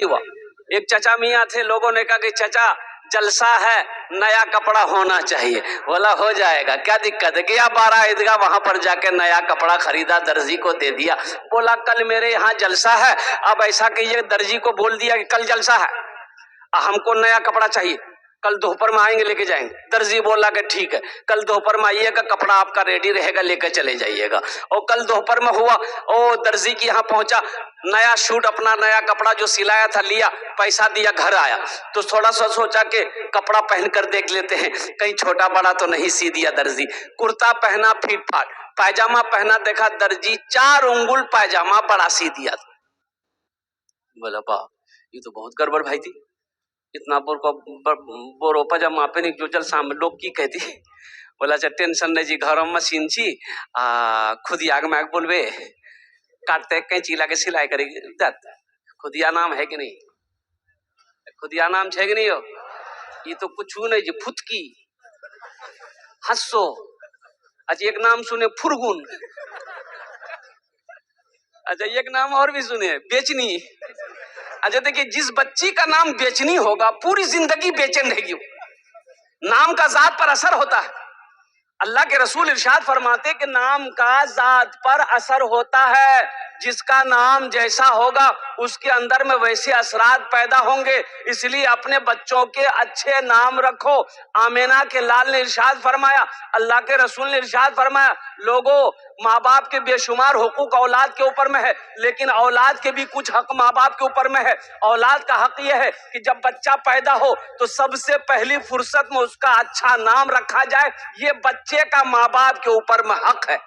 हुआ। एक चचा मियाँ थे, लोगों ने कहा कि चचा जलसा है, नया कपड़ा होना चाहिए। बोला हो जाएगा, क्या दिक्कत है। गया 12 ईदगाह, वहां पर जाके नया कपड़ा खरीदा, दर्जी को दे दिया। बोला कल मेरे यहाँ जलसा है, अब ऐसा कीजिए, दर्जी को बोल दिया कि कल जलसा है, हमको नया कपड़ा चाहिए, कल दोपहर में आएंगे लेके जाएंगे। दर्जी बोला कि ठीक है, कल दोपहर में आइएगा, कपड़ा आपका रेडी रहेगा, लेकर चले जाइएगा। और कल दोपहर में हुआ, ओ दर्जी के यहाँ पहुंचा, नया सूट, अपना नया कपड़ा जो सिलाया था लिया, पैसा दिया, घर आया तो थोड़ा सा सोचा कि कपड़ा पहन कर देख लेते हैं, कहीं छोटा बड़ा तो नहीं सी दिया दर्जी। कुर्ता पहना फीट फाट, पायजामा पहना, देखा दर्जी 4 उंगुल पायजामा बड़ा सी दिया। बोला वाह, ये तो बहुत गड़बड़ भाई थी, इतना बोरो पजामा पहनी जो चल सामने लोग की कहती। बोला अच्छा टेंशन नहीं जी, घर में मशीन छी, खुदिया में बोलबे काटते कैंची लाके सिलाई करेगी। खुदिया नाम है कि नहीं, खुदिया नाम है कि नहीं हो, ये तो कुछ नहीं जी, फुतकी, हंसो। अच्छा एक नाम सुने फुरगुन, अच्छा एक नाम और भी सुने बेचनी। अच्छा देखिए, जिस बच्ची का नाम बेचनी होगा पूरी जिंदगी बेचैन रहेगी। नाम का जात पर असर होता है। अल्लाह के रसूल इरशाद फरमाते कि नाम का जात पर असर होता है, जिसका नाम जैसा होगा उसके अंदर में वैसे असरात पैदा होंगे। इसलिए अपने बच्चों के अच्छे नाम रखो। आमिना के लाल ने इरशाद फरमाया, अल्लाह के रसूल ने इरशाद फरमाया, लोगों माँ बाप के बेशुमार हुकूक औलाद के ऊपर में है, लेकिन औलाद के भी कुछ हक माँ बाप के ऊपर में है। औलाद का हक यह है कि जब बच्चा पैदा हो तो सबसे पहली फुर्सत में उसका अच्छा नाम रखा जाए। ये बच्चे का माँ बाप के ऊपर में हक है,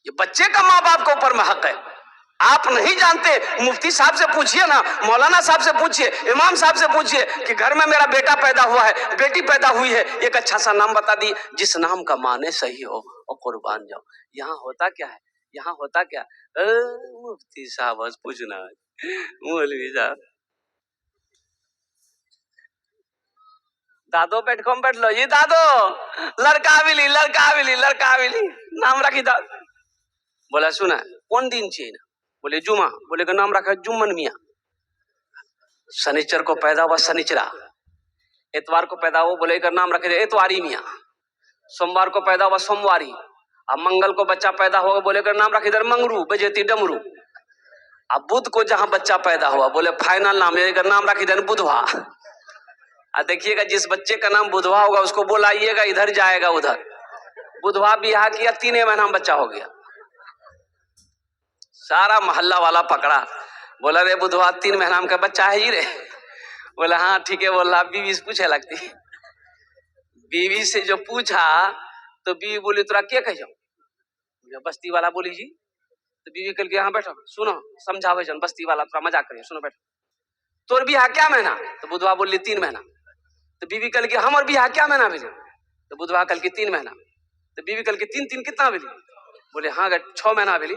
ये बच्चे का माँ बाप के ऊपर में हक है। आप नहीं जानते, मुफ्ती साहब से पूछिए ना, मौलाना साहब से पूछिए, इमाम साहब से पूछिए कि घर में मेरा बेटा पैदा हुआ है, बेटी पैदा हुई है, एक अच्छा सा नाम बता दिए जिस नाम का माने सही हो और कुर्बान जाओ। यहाँ होता क्या है, यहाँ होता क्या, मुफ्ती साहब बस पूछना, मौलवी साहब दादो बैठ कम बैठ लो, ये दादो लड़का मिली, लड़का मिली, लड़का मिली, नाम रखी दादो। बोला सुना कौन दिन चाहिए ना, बोले जुमा, बोले का नाम रखा जुम्मन मियाँ। शनिचर को पैदा हुआ शनिचरा, एतवार को पैदा हुआ, बोले का नाम रखे एतवारी मियाँ। सोमवार को पैदा हुआ सोमवारी, अब मंगल को बच्चा पैदा होगा, बोले का नाम रखे इधर मंगरू बजेती डमरू। अब बुध को जहां बच्चा पैदा हुआ, बोले फाइनल नाम, नाम रखे इधर बुधवा। देखिएगा जिस बच्चे का नाम बुधवा होगा उसको बोलाइएगा, इधर जाएगा उधर। बुधवा बियाह किया, 3 महीना में बच्चा हो गया, सारा मोहल्ला वाला पकड़ा, बोला रे बुधवा 3 महीना का बच्चा है ही रे। बोला हाँ ठीक है। बोला बीवी से पूछे लगती, बीवी से जो पूछा तो बीवी बोली तोरा क्या कहियो, बस्ती वाला बोली जी। तो बीवी कल के यहाँ बैठो सुनो समझावे जन, बस्ती वाला थोड़ा मजाक करिए, सुनो बैठो, तोर बियाह क्या महीना। तो बुधवा बोली 3 महीना। तो बीवी कल के हमर बियाह क्या महीना भेजे। तो बुधवा कल के 3 महीना। तो बीवी कल के 3 कितना भेली, बोले हाँ 6 महीना भेली।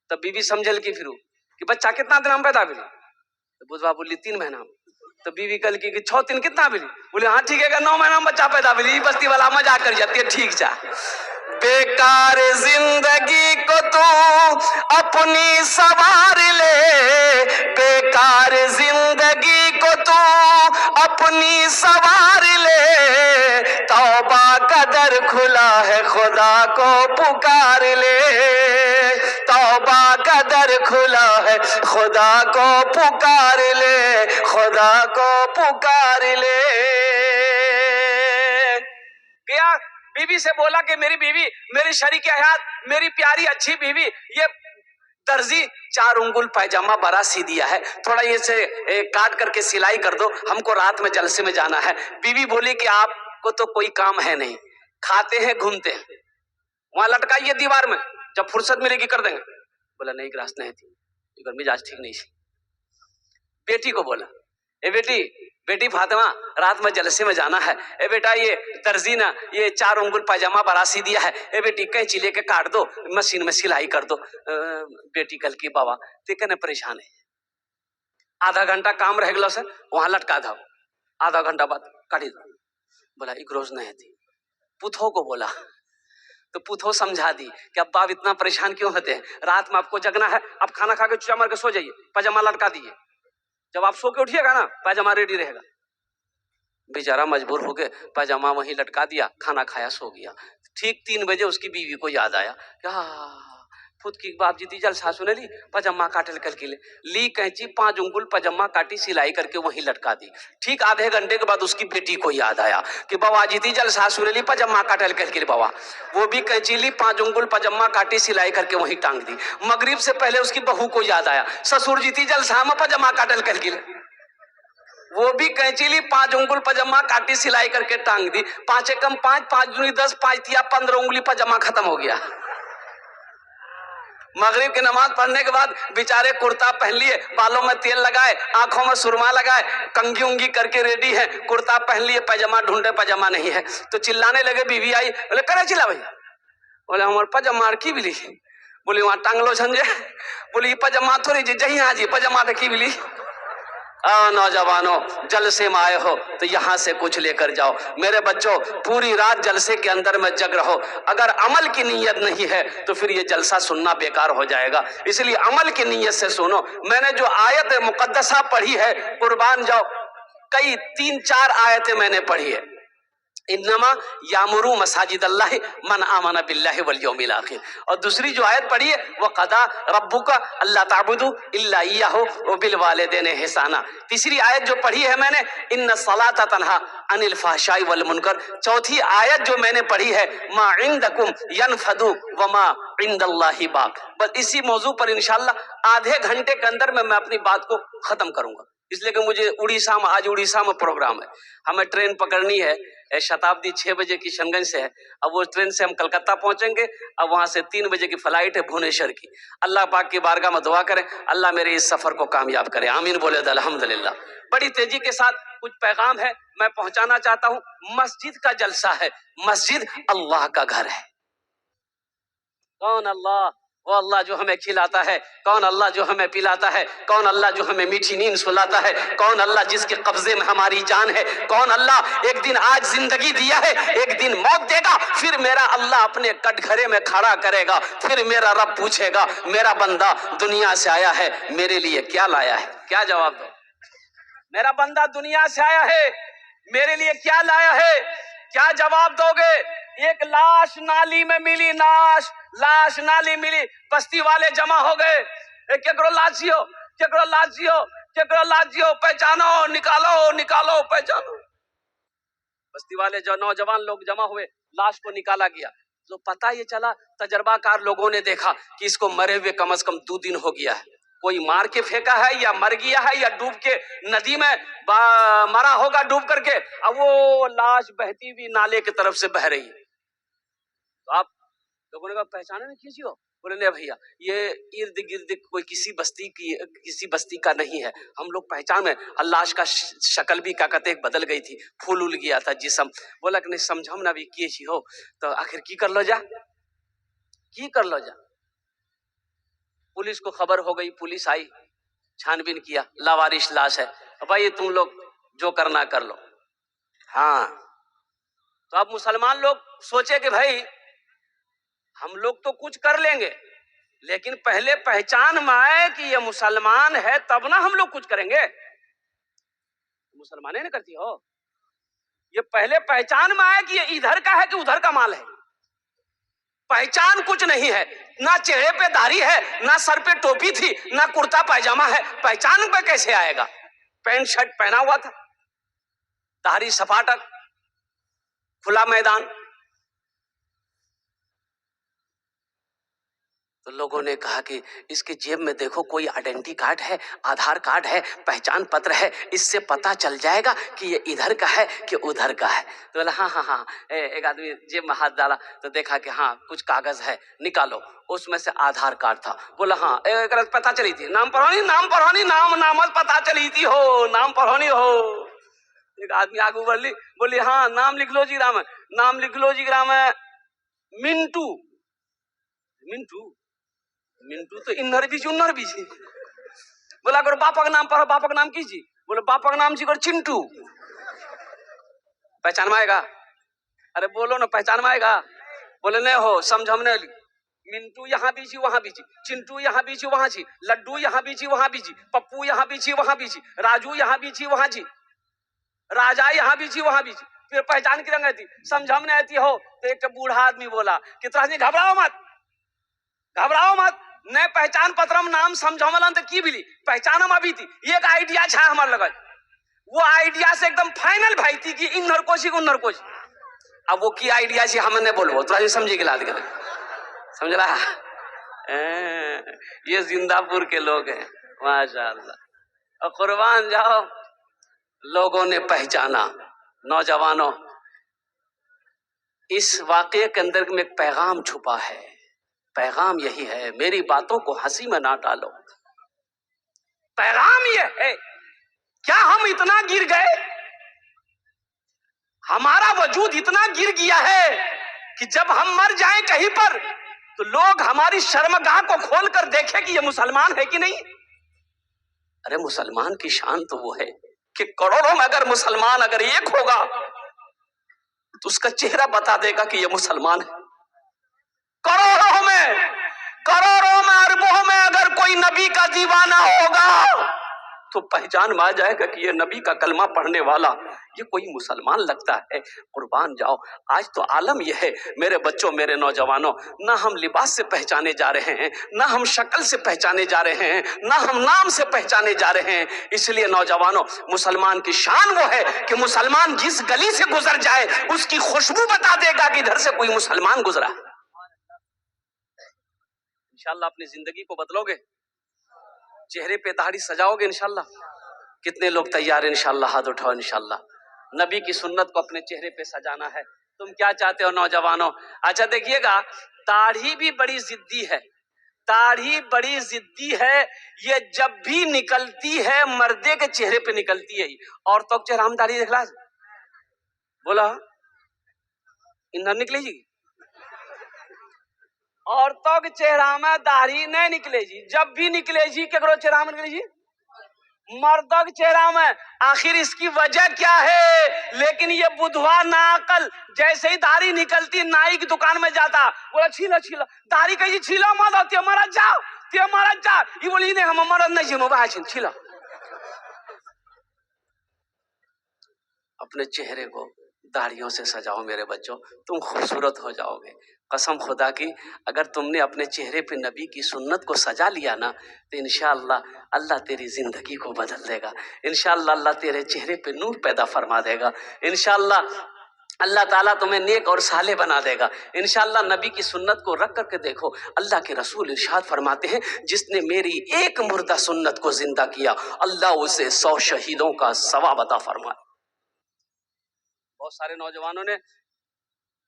तब बीवी समझल की फिर कि बच्चा कितना दिन में पैदा भेली। तो बुधवा बोली 3 महीना। तो बीवी कल की 6 दिन कितना भेली, बोले हाँ ठीक है 9 महीना में बच्चा पैदा भेली। बस्ती वाला मजाक कर जाती है, ठीक जा। बेकार जिंदगी को तू अपनी सवार ले, बेकार जिंदगी को तू अपनी सवार ले, तौबा का दर खुला है खुदा को पुकार ले, तौबा का दर खुला है खुदा को पुकार ले, खुदा को पुकार ले। क्या बीवी से बोला कि मेरी बीवी, मेरी शरीक हयात, मेरी प्यारी अच्छी बीवी, ये दर्जी 4 उंगुल पायजामा बड़ा सी दिया है, थोड़ा ये से काट करके सिलाई कर दो, हमको रात में जलसे में जाना है। बीवी बोली कि आपको तो कोई काम है नहीं, खाते हैं घूमते हैं, वहां लटकाइए दीवार में, जब फुर्सत मिलेगी कर देंगे। बोला नहीं ग्रास नहीं थी, मिजाज ठीक नहीं थी। बेटी को बोला ए बेटी, बेटी फातिमा रात में जलसे में जाना है, ए बेटा ये दर्जी ना ये 4 उंगुल पायजामा बरासी दिया है, ए बेटी कैंची लेके काट दो, मशीन में सिलाई कर दो। बेटी कल की बाबा ते कहने परेशान है, आधा घंटा काम रह गलो से वहां लटका दो, आधा घंटा बाद काटी दो। बोला एक रोज नहीं थी। पुथो को बोला तो पुथो समझा दी कि अब्बा आप इतना परेशान क्यों होते हैं, रात में आपको जगना है, आप खाना खा के चुचा मार के सो जाइए, पैजामा लटका दीजिए, जब आप सो के उठिएगा ना पैजामा रेडी रहेगा। बेचारा मजबूर हो के पैजामा वहीं लटका दिया, खाना खाया, सो गया। ठीक 3 बजे उसकी बीवी को याद आया क्या खुद की बाप जी जलसा सुने ली, पजामा काटल करके ली कैंची, 5 उंगल पजामा काटी, सिलाई करके वहीं लटका दी। ठीक आधे घंटे के बाद उसकी बेटी को याद आया कि बाबा जी जलसा सुने ली, पजामा काटल करके बाबा, वो भी कैंची ली, 5 उंगल पजामा काटी, सिलाई करके वहीं टांग दी। मगरिब से पहले उसकी बहू को याद आया, ससुर जी जलसा में पजामा काटल करके, वो भी कैंची ली, 5 उंगल पजामा काटी, सिलाई करके टांग दी। 5 एकम 5, 5 दूनी 10, 5 तिया 15 उंगली पजामा खत्म हो गया। मगरिब की नमाज पढ़ने के बाद बेचारे कुर्ता पहन लिए, बालों में तेल लगाए, आंखों में सुरमा लगाए, कंघी उंगी करके रेडी है, कुर्ता पहन लिए, पैजामा ढूंढे, पैजामा नहीं है, तो चिल्लाने लगे। बीवी आई, बोले करे चिल्ला भैया, बोले हमारे पैजामा की बिली, बोली वहां टांग लो झंझे, बोली पैजामा थोड़ी जी जही हाँ जी पैजामा की बिली। नौजवानों जलसे में आए हो तो यहाँ से कुछ लेकर जाओ। मेरे बच्चों पूरी रात जलसे के अंदर में जग रहो, अगर अमल की नीयत नहीं है तो फिर ये जलसा सुनना बेकार हो जाएगा, इसलिए अमल की नीयत से सुनो। मैंने जो आयत मुकद्दसा पढ़ी है, कुर्बान जाओ, कई 3-4 आयतें मैंने पढ़ी है। इन्नमा यामुरू मसाजिद अल्लाह मन आमना बिल्लाहि वल यौमिल आखिर, और दूसरी जो आयत पढ़ी है वो कदा रब्बुका अल्ला ताबुदू इल्ला इय्याहु व बिल वालिदैनि ihsana। तीसरी आयत जो पढ़ी है मैंने, इन्ना सलाता तन्हा अनिल फहशाई वल मुनकर। चौथी आयत जो मैंने पढ़ी है, मा इंदकुम यनफदु व मा इंदल्लाहि बाक। बस इसी मौजू पर इंशाअल्लाह आधे घंटे के अंदर में मैं अपनी बात को खत्म करूंगा, इसलिए कि मुझे उड़ीसा में, आज उड़ीसा में प्रोग्राम है, हमें ट्रेन पकड़नी है, शताब्दी 6 बजे की शनगंज से है। अब वो ट्रेन से हम कलकत्ता पहुंचेंगे, अब वहां से 3 बजे की फ्लाइट है भुवनेश्वर की। अल्लाह पाक की बारगाह में दुआ करें, अल्लाह मेरे इस सफर को कामयाब करे, आमीन बोले तो अल्हम्दुलिल्लाह। बड़ी तेजी के साथ कुछ पैगाम है मैं पहुंचाना चाहता हूं। मस्जिद का जलसा है, मस्जिद अल्लाह का घर है। कौन अल्लाह? वो अल्लाह जो हमें खिलाता है, कौन अल्लाह जो हमें पिलाता है, कौन अल्लाह जो हमें मीठी नींद सुलाता है, कौन अल्लाह जिसके कब्जे में हमारी जान है, कौन अल्लाह एक दिन आज जिंदगी दिया है, एक दिन मौत देगा, फिर मेरा अल्लाह अपने कटघरे में खड़ा करेगा, फिर मेरा रब पूछेगा मेरा बंदा दुनिया से आया है, मेरे लिए क्या लाया है? क्या जवाब दो? मेरा बंदा दुनिया से आया है, मेरे लिए क्या लाया है? क्या जवाब दोगे? एक लाश नाली में मिली, लाश नाली मिली, बस्ती वाले जमा हो गए, केकरो लाशियो, केकरो लाशियो, केकरो लाशियो, पहचानो, निकालो पहचानो। बस्ती वाले जो नौजवान लोग जमा हुए, लाश को निकाला गया। तो पता ये चला, तजर्बाकार लोगों ने देखा कि इसको मरे हुए कम से कम 2 दिन हो गया है, कोई मार के फेंका है या मर गया है या डूब के नदी में मरा होगा डूब करके, अब वो लाश बहती हुई नाले की तरफ से बह रही है। तो आप लोगों ने कहा पहचाने नहीं किसी हो? बोले नहीं भैया, ये इर्द गिर्द कोई किसी बस्ती का नहीं है, हम लोग पहचान में। लाश का शक्ल भी क्या कहते बदल गई थी, फूल उल गया था जिसम। बोला कि नहीं समझम ना भी किए हो, तो आखिर की कर लो जा। पुलिस को खबर हो गई, पुलिस आई, छानबीन किया, लावारिश लाश है। भाई तुम लोग जो करना कर लो। हाँ, तो अब मुसलमान लोग सोचे कि भाई हम लोग तो कुछ कर लेंगे, लेकिन पहले पहचान में आए कि ये मुसलमान है तब ना हम लोग कुछ करेंगे। मुसलमाने ने करती हो, ये पहले पहचान में आए कि ये इधर का है कि उधर का माल है। पहचान कुछ नहीं है, ना चेहरे पे दाढ़ी है, ना सर पे टोपी थी, ना कुर्ता पैजामा है, पहचान पे कैसे आएगा? पैंट शर्ट पहना हुआ था, दाढ़ी सपाटक, खुला मैदान। तो लोगों ने कहा कि इसके जेब में देखो कोई आइडेंटिटी कार्ड है, आधार कार्ड है, पहचान पत्र है, इससे पता चल जाएगा कि ये इधर का है कि उधर का है। तो बोला हाँ। एक आदमी जेब में हाथ डाला तो देखा कि हाँ कुछ कागज है, निकालो। उसमें से आधार कार्ड था। बोला हाँ, एक पता चली थी, नाम पढ़ोनी नाम पता चली थी हो, नाम पढ़ोनी हो। एक आदमी आगे बढ़ ली, बोली हाँ नाम लिख लो जी ग्राम है मिंटू तो इन्नर बीजी। बोला अगर बापा का नाम पढ़ो, बापा का नाम कीजिए। बोले बापा का नाम जी चिंटू। पहचान में आएगा? अरे बोलो ना, पहचान में आएगा? बोले नहीं हो, समझ हमने मिंटू यहाँ बीजी वहां बीजी, चिंटू यहाँ बीजी वहां जी, लड्डू यहाँ बीजी वहां बीजी, पप्पू यहाँ बीजी वहां बीजी, राजू यहाँ बीजी वहां जी, राजा यहाँ बीजी वहां बीजी। फिर पहचान की रंग थी, समझ हमने आती हो। तो एक बूढ़ा आदमी बोला कि तुराजी घबराओ मत, घबराओ मत, न पहचान पत्रम नाम समझमलन की बिली पहचानम अभी थी। एक आइडिया छा हमारे लगा, वो आइडिया से एकदम फाइनल भाई थी कि इन नरकोशी को नरकोशी। अब वो की आइडिया से हमने बोलो तुराजी समझी के लाद गए, समझ रहा। ये जिंदापुर के लोग हैं माशाअल्लाह। और कुर्बान जाओ, लोगों ने पहचाना। नौजवानों, इस वाकये के अंदर में एक पैगाम छुपा है। पैगाम यही है, मेरी बातों को हंसी में ना डालो। पैगाम ये है, क्या हम इतना गिर गए, हमारा वजूद इतना गिर गया है कि जब हम मर जाएं कहीं पर तो लोग हमारी शर्मगाह को खोल कर देखें कि ये मुसलमान है कि नहीं। अरे मुसलमान की शान तो वो है कि करोड़ों में अगर मुसलमान अगर एक होगा तो उसका चेहरा बता देगा कि ये मुसलमान है। करोड़ों में अरबों में अगर कोई नबी का दीवाना होगा तो पहचान में आ जाएगा कि ये नबी का कलमा पढ़ने वाला ये कोई मुसलमान लगता है। कुर्बान जाओ, आज तो आलम यह है मेरे बच्चों, मेरे नौजवानों, ना हम लिबास से पहचाने जा रहे हैं, ना हम शक्ल से पहचाने जा रहे हैं, ना हम नाम से पहचाने जा रहे हैं। इसलिए नौजवानों, मुसलमान की शान वो है कि मुसलमान जिस गली से गुजर जाए उसकी खुशबू बता देगा कि इधर से कोई मुसलमान गुजरा। इंशाअल्लाह अपनी जिंदगी को बदलोगे, चेहरे पे दाढ़ी सजाओगे इंशाअल्लाह। कितने लोग तैयार हैं इंशाअल्लाह? हाथ उठाओ इंशाअल्लाह। नबी की सुन्नत को अपने चेहरे पे सजाना है। तुम क्या चाहते हो नौजवानों? अच्छा देखिएगा, दाढ़ी भी बड़ी जिद्दी है, दाढ़ी बड़ी जिद्दी है। ये जब भी निकलती है मर्दे के चेहरे पे निकलती है। औरतों के चेहरा हम दाढ़ी देखला बोला इधर निकले जी, औरतों के चेहरा में दाढ़ी नहीं निकले जी। जब भी निकले जी केकरो चेहरा में निकले जी, मर्दों के चेहरा में। आखिर इसकी वजह क्या है? लेकिन ये बुधवा नाकल जैसे ही दाढ़ी निकलती नाई की दुकान में जाता, बोला छीलो छीलो दाढ़ी, कही छीलो मत होती हमारा जाओ ते हमारा जा। ये बोली नहीं हम हमारा नहीं जी मोबाइल छीलो। अपने चेहरे को दाढ़ियों से सजाओ मेरे बच्चों, तुम खूबसूरत हो जाओगे। कसम खुदा की, अगर तुमने अपने चेहरे पे नबी की सुन्नत को सजा लिया ना तो इंशाअल्लाह अल्लाह तेरी जिंदगी को बदल देगा। इंशाअल्लाह अल्लाह तेरे चेहरे पे नूर पैदा फरमा देगा। इंशाअल्लाह अल्लाह ताला तुम्हें नेक और साले बना देगा। इंशाअल्लाह नबी की सुन्नत को रख करके देखो। अल्लाह के रसूल इरशाद फरमाते हैं, जिसने मेरी एक मुर्दा सुन्नत को जिंदा किया अल्लाह उसे 100 शहीदों का सवाब अता फरमाए। बहुत सारे नौजवानों ने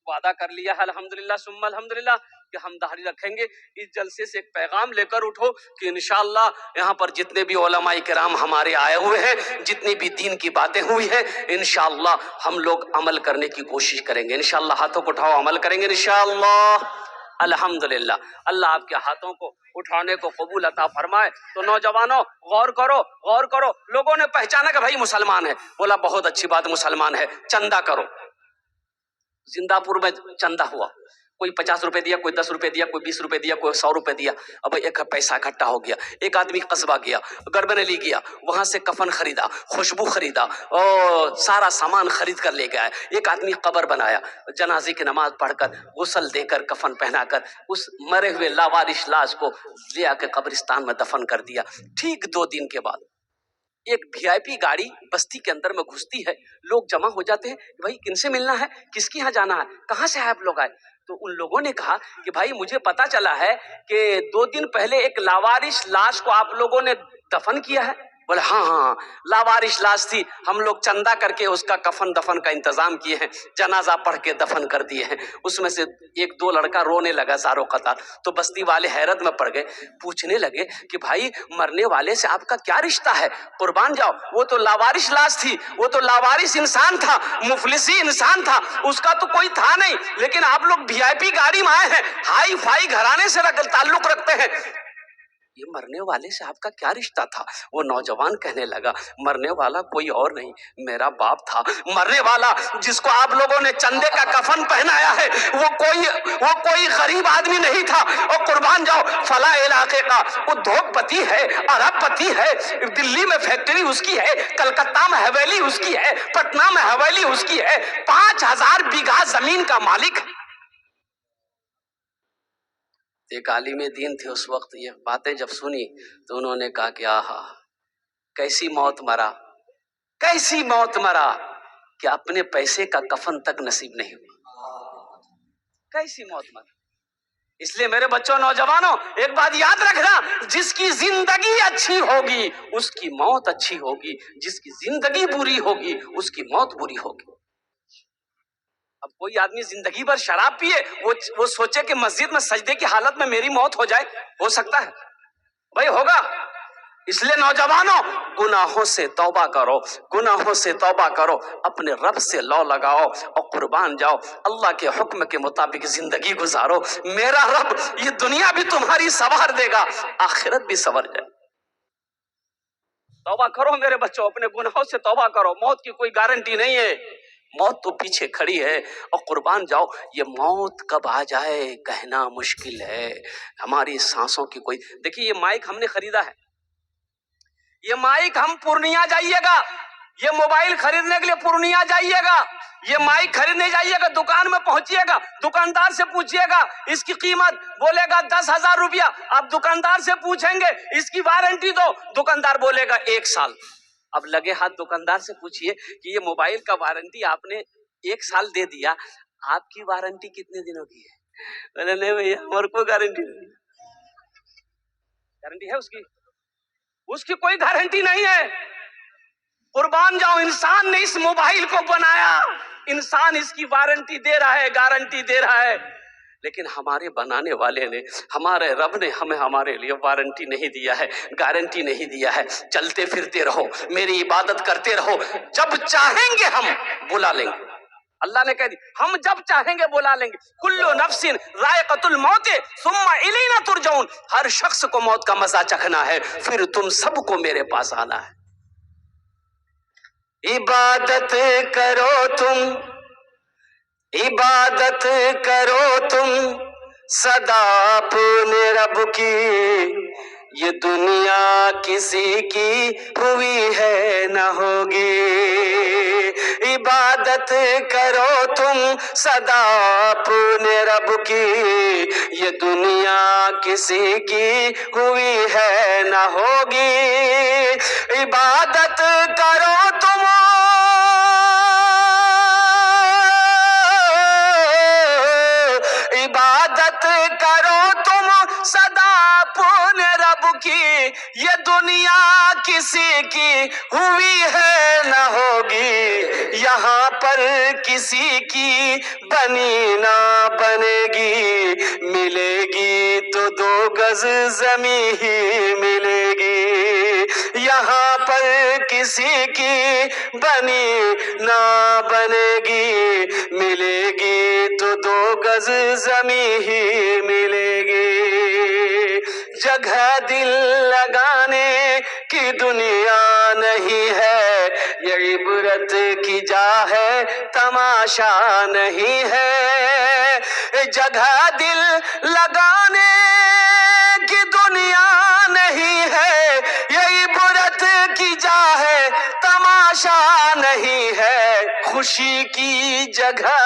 वादा कर लिया है अल्हम्दुलिल्लाह सुम्मा अल्हम्दुलिल्लाह कि हम दाढ़ी रखेंगे। इस जलसे से एक पैगाम लेकर उठो कि इंशाअल्लाह यहाँ पर जितने भी उलमाए किराम हमारे आए हुए हैं, जितनी भी दीन की बातें हुई हैं, इंशाअल्लाह हम लोग अमल करने की कोशिश करेंगे। इंशाअल्लाह हाथों को उठाओ, अमल करेंगे इंशाअल्लाह। अल्हम्दुलिल्लाह, अल्लाह आपके हाथों को उठाने को कबूल अता फरमाए। तो नौजवानों गौर करो, गौर करो। लोगों ने पहचाना कि भाई मुसलमान है, बोला बहुत अच्छी बात मुसलमान है, चंदा करो। जिंदापुर में चंदा हुआ, कोई 50 रुपए दिया, कोई 10 रुपए दिया, कोई 20 रुपए दिया, कोई 100 रुपए दिया। अब एक पैसा इकट्ठा हो गया। एक आदमी कस्बा गया, गड़बनेली गया, वहां से कफन खरीदा, खुशबू खरीदा और सारा सामान खरीद कर ले गया। एक आदमी कब्र बनाया, जनाजे की नमाज पढ़कर, गुस्ल देकर, कफन पहनाकर उस मरे हुए लावारिश लाश को ले आकर कब्रिस्तान में दफन कर दिया। ठीक 2 दिन के बाद एक वीआईपी गाड़ी बस्ती के अंदर में घुसती है। लोग जमा हो जाते हैं, भाई किनसे मिलना है, किसके यहाँ जाना है, कहाँ से आप लोग आए? तो उन लोगों ने कहा कि भाई मुझे पता चला है कि 2 दिन पहले एक लावारिश लाश को आप लोगों ने दफन किया है। बोले हाँ हाँ, लावारिश लाश थी, हम लोग चंदा करके उसका कफन दफन का इंतजाम किए हैं, जनाजा पढ़ के दफन कर दिए हैं। उसमें से 1-2 लड़का रोने लगा ज़ारो कतार। तो बस्ती वाले हैरत में पड़ गए, पूछने लगे कि भाई मरने वाले से आपका क्या रिश्ता है? कुर्बान जाओ, वो तो लावारिश लाश थी, वो तो लावारिश इंसान था, मुफलिसी इंसान था, उसका तो कोई था नहीं। लेकिन आप लोग वीआईपी गाड़ी में आए हैं, हाई फाई घराने से ताल्लुक रखते हैं, یہ مرنے والے سے آپ کا کیا رشتہ تھا؟ وہ نوجوان کہنے لگا مرنے والا کوئی اور نہیں میرا باپ تھا، مرنے والا جس کو آپ لوگوں نے چندے کا کفن پہنایا ہے وہ کوئی غریب آدمی نہیں تھا۔ اور قربان جاؤ فلاں علاقے کا ادھوگ پتی ہے، ارب پتی ہے، دلی میں فیکٹری اس کی ہے، کلکتہ میں حویلی اس کی ہے، پٹنہ میں حویلی اس کی ہے، 5000 بیگھہ زمین کا مالک۔ ایک عالم دین تھے اس وقت، یہ باتیں جب سنی تو انہوں نے کہا کہ آہا کیسی موت مرا، کیسی موت مرا کہ اپنے پیسے کا کفن تک نصیب نہیں ہوا، کیسی موت مرا۔ اس لیے میرے بچوں نوجوانوں ایک بات یاد رکھنا، جس کی زندگی اچھی ہوگی اس کی موت اچھی ہوگی، جس کی زندگی بری ہوگی اس کی موت بری ہوگی۔ اب کوئی آدمی زندگی بھر شراب پیے وہ سوچے کہ مسجد میں سجدے کی حالت میں میری موت ہو جائے، ہو سکتا ہے بھائی؟ ہوگا۔ اس لیے نوجوانوں گناہوں سے توبہ کرو، گناہوں سے توبہ کرو، اپنے رب سے لو لگاؤ اور قربان جاؤ، اللہ کے حکم کے مطابق زندگی گزارو۔ میرا رب یہ دنیا بھی تمہاری سنوار دے گا، آخرت بھی سنور جائے۔ توبہ کرو میرے بچوں، اپنے گناہوں سے توبہ کرو، موت کی کوئی گارنٹی نہیں ہے، موت تو پیچھے کھڑی ہے۔ اور قربان جاؤ یہ موت کب آ جائے کہنا مشکل ہے، ہماری سانسوں کی کوئی، دیکھیے یہ مائک ہم نے خریدا ہے، یہ مائک ہم پورنیہ جائیے گا، یہ موبائل خریدنے کے لیے پورنیہ جائیے گا، یہ مائک خریدنے جائیے گا، دکان میں پہنچیے گا، دکاندار سے پوچھیے گا اس کی قیمت، بولے گا 10,000 روپیہ، آپ دکاندار سے پوچھیں گے اس کی وارنٹی دو، دکاندار بولے گا 1 سال۔ اب لگے ہاتھ دکاندار سے پوچھئے کہ یہ موبائل کا وارنٹی آپ نے 1 سال دے دیا، آپ کی وارنٹی کتنے دنوں کی ہے؟ میں نے نہیں بھئی ہمارے کو گارنٹی نہیں، گارنٹی ہے اس کی کوئی گارنٹی نہیں ہے۔ قربان جاؤ انسان نے اس موبائل کو بنایا، انسان اس کی وارنٹی دے رہا ہے، گارنٹی دے رہا ہے، لیکن ہمارے بنانے والے نے، ہمارے رب نے ہمیں ہمارے لیے وارنٹی نہیں دیا ہے، گارنٹی نہیں دیا ہے۔ چلتے پھرتے رہو، میری عبادت کرتے رہو، جب چاہیں گے ہم بلا لیں گے۔ اللہ نے کہہ دی ہم جب چاہیں گے بلا لیں گے، کلو نفس ذائقۃ الموت ثم الینا ترجعون، ہر شخص کو موت کا مزہ چکھنا ہے، پھر تم سب کو میرے پاس آنا ہے۔ عبادت کرو تم، عبادت کرو تم صدا اپنے رب کی، یہ دنیا کسی کی ہوئی ہے نہ ہوگی۔ عبادت کرو تم صدا اپنے رب کی، یہ دنیا کسی کی ہوئی ہے نہ ہوگی۔ عبادت کرو تم، عبادت کرو تم صدا اپنے رب کی، یہ دنیا کسی کی ہوئی ہے نہ ہوگی۔ یہاں پر کسی کی بنی نہ بنے گی، ملے گی تو 2 گز زمیں ہی ملے گی۔ یہاں پر کسی کی بنی نہ بنے گی، ملے گی تو 2 گز زمیں ہی ملے گی۔ جگہ دل لگانے کی دنیا نہیں ہے، یہ عبرت کی جا ہے تماشا نہیں ہے۔ جگہ دل لگانے کی دنیا نہیں ہے، یہ عبرت کی جا ہے تماشا نہیں ہے۔ خوشی کی جگہ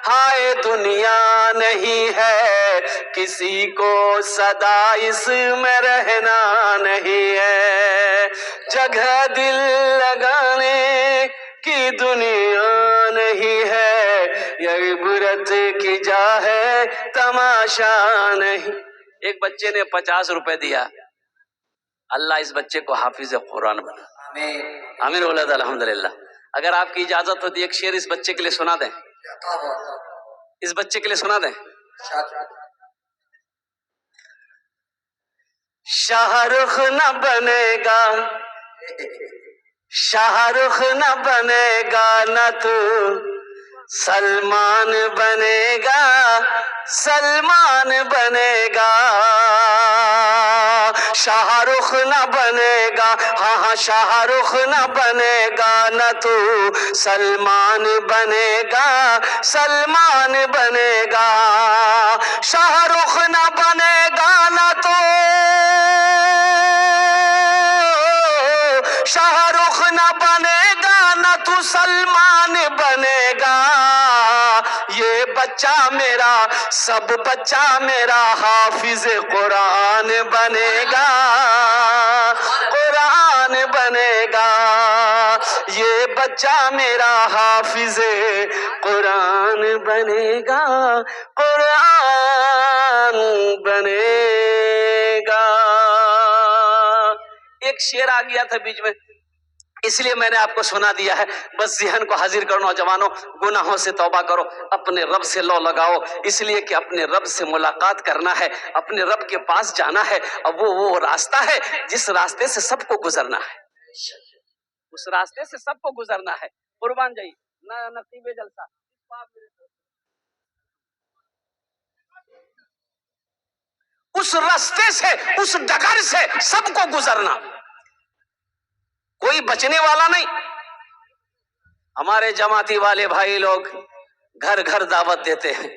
ہائے دنیا نہیں ہے، کسی کو سدا اس میں رہنا نہیں ہے۔ جگہ دل لگانے کی دنیا نہیں ہے، یہ عبرت کی جا ہے تماشا نہیں۔ ایک بچے نے 50 روپے دیا، اللہ اس بچے کو حافظ قرآن بنا۔ آمین اولاد الحمدللہ۔ اگر آپ کی اجازت ہوتی ایک شعر اس بچے کے لیے سنا دیں، اس بچے کے لیے سنا دیں۔ شاہ رخ نہ بنے گا، شاہ رخ نہ بنے گا نہ تو سلمان بنے گا، سلمان بنے گا، شاہ رخ نہ بنے گا، ہاں ہاں شاہ رخ نہ بنے گا، نہ تو سلمان بنے گا، سلمان بنے گا، شاہ رخ نہ بنے گا، نہ تو شاہ رخ نہ بنے گا، نہ تو سلمان بنے گا، یہ بچہ میرا سب بچہ میرا حافظ قرآن بنے گا، قرآن بنے گا، یہ بچہ میرا حافظ قرآن بنے گا، قرآن بنے گا۔ ایک شعر آ گیا تھا بیچ میں، اس لیے میں نے آپ کو سنا دیا ہے، بس ذہن کو حاضر کرو نوجوانوں، گناہوں سے توبہ کرو، اپنے رب سے لو لگاؤ، اس لیے کہ اپنے رب سے ملاقات کرنا ہے، اپنے رب کے پاس جانا ہے، اب وہ راستہ ہے جس راستے سے سب کو گزرنا ہے، اس راستے سے سب کو گزرنا ہے۔ قربان جائی نقیب جلسہ، اس راستے سے، اس ڈگر سے سب کو گزرنا، کوئی بچنے والا نہیں۔ ہمارے جماعتی والے بھائی لوگ گھر گھر دعوت دیتے ہیں،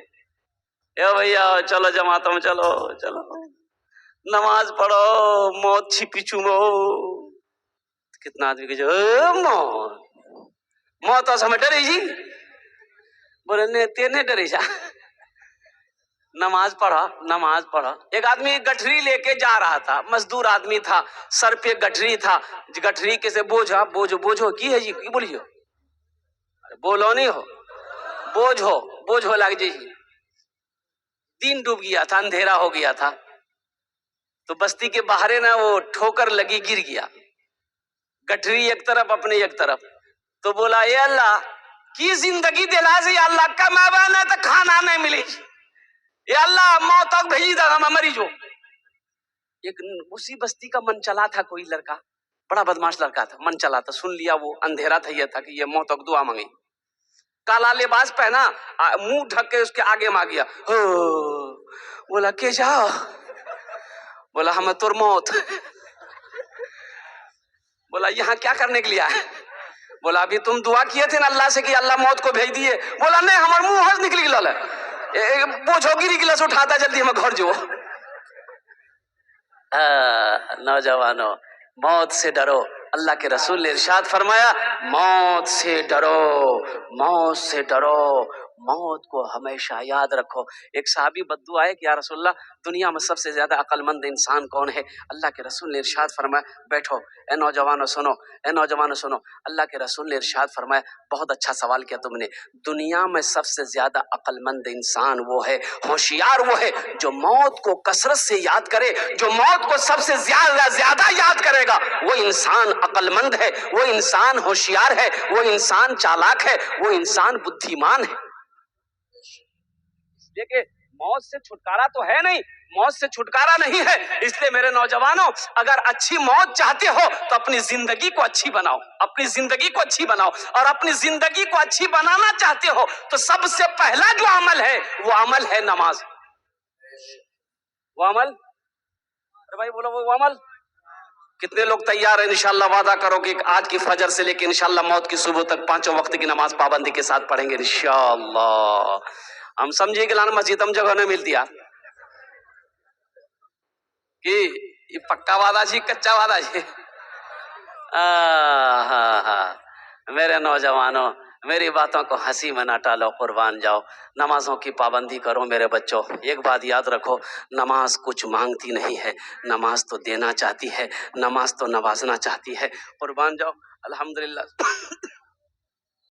اے بھیا چلو جماعتوں میں، چلو چلو نماز پڑھو، موت چھپی چومو، کتنا آدمی کہ جو موت موت اس ہمیں ڈری جی، بولے نے تیرنے ڈری جا، نماز پڑھا نماز پڑھا۔ ایک آدمی گٹھری لے کے جا رہا تھا، مزدور آدمی تھا، سر پہ گٹھری تھا، گٹھری کے سے بوجھا، بوجھو کی ہے جی، کی بولیو بولو نہیں ہو، بوجھ ہو لگ جی، دن ڈوب گیا تھا، اندھیرا ہو گیا تھا، تو بستی کے باہر نا وہ ٹھوکر لگی، گر گیا، گٹھری ایک طرف اپنے ایک طرف، تو بولا اے اللہ کی زندگی دلا سی، اللہ کا مابانا تو کھانا نہیں ملی، اے اللہ موت تک بھیجی دا میں مری جو۔ ایک اسی بستی کا من چلا تھا، کوئی لڑکا بڑا بدماش لڑکا تھا، من چلا تھا، سن لیا، وہ اندھیرا تھا، یہ تھا کہ یہ موت تک دعا مانگی، کالا لباس پہنا، منہ ڈھک کے اس کے آگے ماں گیا، بولا کہ جاؤ، بولا ہمیں تور موت، بولا یہاں کیا کرنے کے لیے آئے، بولا ابھی تم دعا کیے تھے نا اللہ سے کہ اللہ موت کو بھیج دیے، بولا نہیں ہمارے منہ ہنس نکلی گلا ہے، بوجھو گری گلاس اٹھاتا جلدی ہمیں گھر جو۔ نوجوانوں موت سے ڈرو، اللہ کے رسول نے ارشاد فرمایا موت سے ڈرو، موت سے ڈرو، موت کو ہمیشہ یاد رکھو۔ ایک صحابی بددعا ہے کہ یا رسول اللہ دنیا میں سب سے زیادہ عقل مند انسان کون ہے؟ اللہ کے رسول نے ارشاد فرمایا بیٹھو، اے نوجوانوں سنو، اے نوجوانوں سنو، اللہ کے رسول نے ارشاد فرمایا بہت اچھا سوال کیا تم نے، دنیا میں سب سے زیادہ عقل مند انسان وہ ہے، ہوشیار وہ ہے جو موت کو کثرت سے یاد کرے، جو موت کو سب سے زیادہ یاد کرے گا وہ انسان عقل مند ہے، وہ انسان ہوشیار ہے، وہ انسان چالاک ہے، وہ انسان بدھیمان ہے۔ دیکھیں موت سے چھٹکارا تو ہے نہیں، موت سے چھٹکارا نہیں ہے، اس لیے میرے نوجوانوں اگر اچھی موت چاہتے ہو تو اپنی زندگی کو اچھی بناؤ، اپنی زندگی کو اچھی بناؤ، اور اپنی زندگی کو اچھی بنانا چاہتے ہو تو سب سے پہلا جو عمل ہے وہ عمل ہے نماز، وہ عمل، ارے بھائی بولو وہ عمل، کتنے لوگ تیار ہیں انشاءاللہ وعدہ کرو کہ آج کی فجر سے لے کے انشاءاللہ موت کی صبح تک پانچوں وقت کی نماز پابندی کے ساتھ پڑھیں گے انشاءاللہ؟ ہم سمجھے کہ لانا مسجد ہم جگہ نہیں ملتی یار، کہ یہ پکا وعدہ جی کچا وعدہ جی؟ میرے نوجوانوں میری باتوں کو ہنسی میں نہ ٹالو، قربان جاؤ، نمازوں کی پابندی کرو میرے بچوں۔ ایک بات یاد رکھو، نماز کچھ مانگتی نہیں ہے، نماز تو دینا چاہتی ہے، نماز تو نوازنا چاہتی ہے، قربان جاؤ۔ الحمدللہ